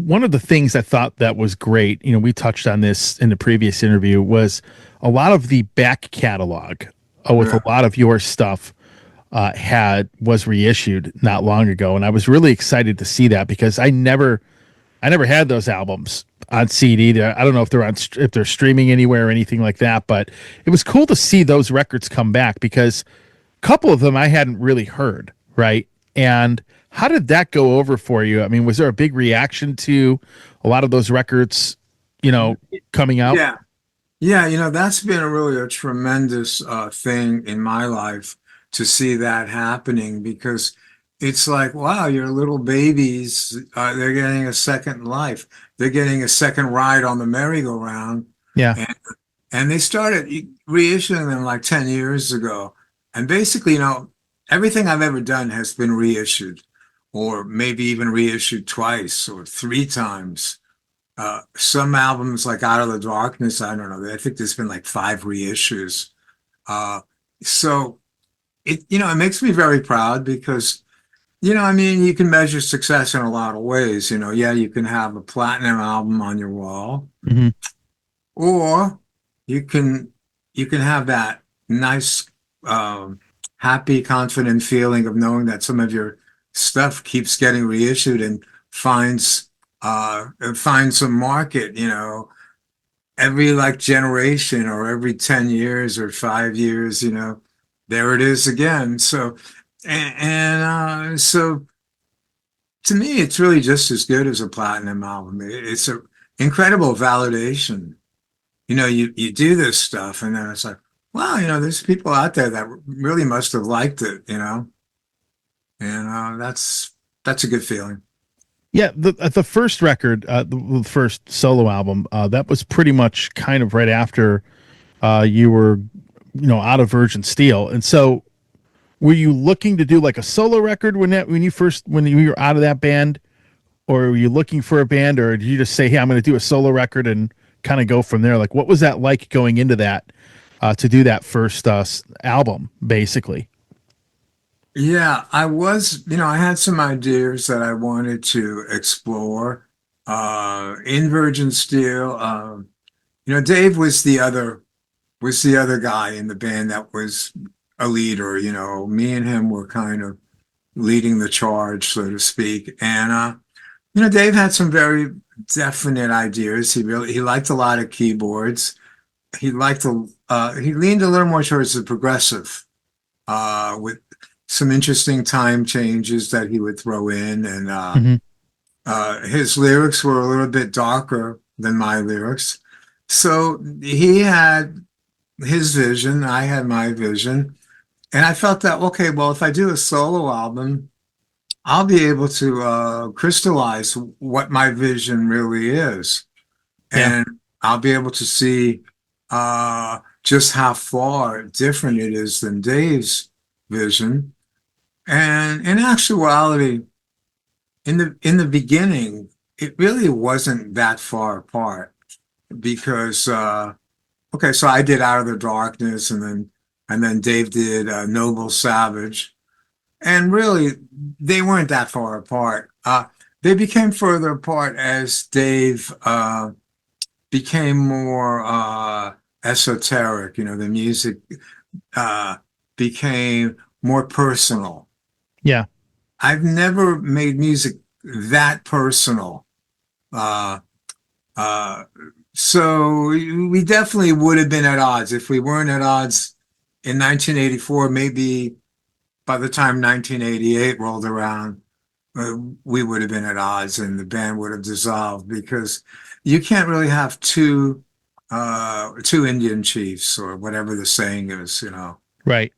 one of the things I thought that was great, we touched on this in the previous interview, was a lot of the back catalog with a Yeah. lot of your stuff was reissued not long ago, and I was really excited to see that because I never had those albums on CD. I don't know if if they're streaming anywhere or anything like that, but it was cool to see those records come back because a couple of them I hadn't really heard, right? And how did that go over for you? I mean, was there a big reaction to a lot of those records, coming out? Yeah. Yeah, that's been really a tremendous thing in my life to see that happening because it's like, wow, your little babies, they're getting a second life. They're getting a second ride on the merry-go-round. Yeah. And, and they started reissuing them like 10 years ago. And basically, everything I've ever done has been reissued, or maybe even reissued twice or three times. Some albums like Out of the Darkness, I don't know. I think there's been like five reissues. Uh, so it makes me very proud because, I mean, you can measure success in a lot of ways. Yeah, you can have a platinum album on your wall, Hmm. or you can have that nice, happy, confident feeling of knowing that some of your stuff keeps getting reissued and finds a market, every like generation or every 10 years or 5 years, there it is again. So to me, it's really just as good as a platinum album. It's a incredible validation. You do this stuff and then it's like, wow, there's people out there that really must have liked it, and that's a good feeling. Yeah, the first record, the first solo album, that was pretty much kind of right after you were, out of Virgin Steel, and so were you looking to do like a solo record when you were out of that band, or were you looking for a band, or did you just say, "Hey, I'm going to do a solo record" and kind of go from there? Like, what was that like going into that to do that first album, basically? Yeah, I had some ideas that I wanted to explore in Virgin Steel. Dave was the other guy in the band that was a leader. Me and him were kind of leading the charge, so to speak. And Dave had some very definite ideas. He liked a lot of keyboards. He leaned a little more towards the progressive, with some interesting time changes that he would throw in, and Hmm. his lyrics were a little bit darker than my lyrics. So he had his vision, I had my vision, and I felt that, okay, well, if I do a solo album, I'll be able to crystallize what my vision really is, Yeah. and I'll be able to see just how far different it is than Dave's vision. And in actuality, in the beginning, it really wasn't that far apart because okay, so I did Out of the Darkness, and then Dave did Noble Savage, and really they weren't that far apart. They became further apart as Dave became more esoteric. The music uh, became more personal. Yeah. I've never made music that personal. Uh, uh, so we definitely would have been at odds. If we weren't at odds in 1984, maybe by the time 1988 rolled around, we would have been at odds and the band would have dissolved because you can't really have two Indian chiefs or whatever the saying is, Right.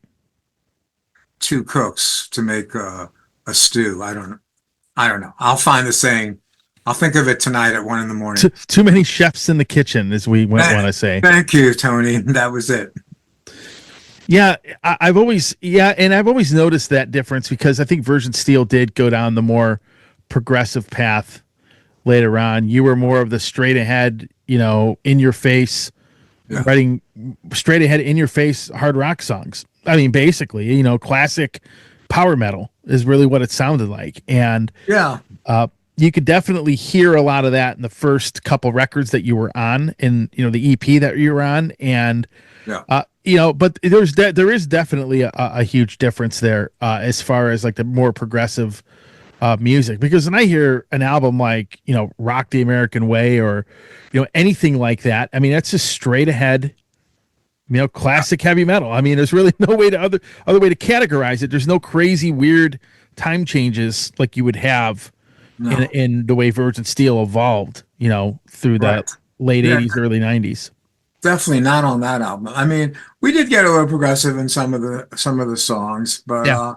two cooks to make a stew. I don't know. I'll find the saying. I'll think of it tonight at 1 in the morning. Too many chefs in the kitchen, as we want to say. Thank you, Tony. That was it. Yeah, I've always noticed that difference because I think Virgin Steel did go down the more progressive path later on. You were more of the straight ahead, in your face, Yeah. writing straight ahead, in your face hard rock songs. I mean, basically, classic power metal is really what it sounded like. And Yeah. you could definitely hear a lot of that in the first couple records that you were on, in the EP that you were on, and Yeah. but there is definitely a huge difference there as far as like the more progressive music, because when I hear an album like Rock the American Way, or anything like that, I mean that's just straight ahead, classic heavy metal. I mean, there's really no way to other way to categorize it. There's no crazy weird time changes like you would have No. in the way Virgin Steel evolved, through the Right. late Yeah. 80s, early 90s. Definitely not on that album. I mean, we did get a little progressive in some of the songs, but Yeah.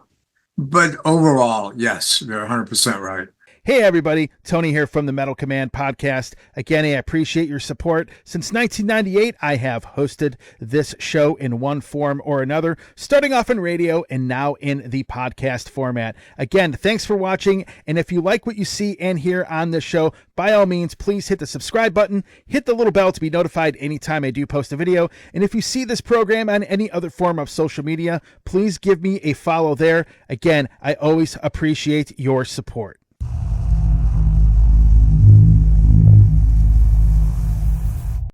but overall, yes, they're 100% right. Hey, everybody. Tony here from the Metal Command podcast. Again, I appreciate your support. Since 1998, I have hosted this show in one form or another, starting off in radio and now in the podcast format. Again, thanks for watching. And if you like what you see and hear on this show, by all means, please hit the subscribe button, hit the little bell to be notified anytime I do post a video. And if you see this program on any other form of social media, please give me a follow there. Again, I always appreciate your support.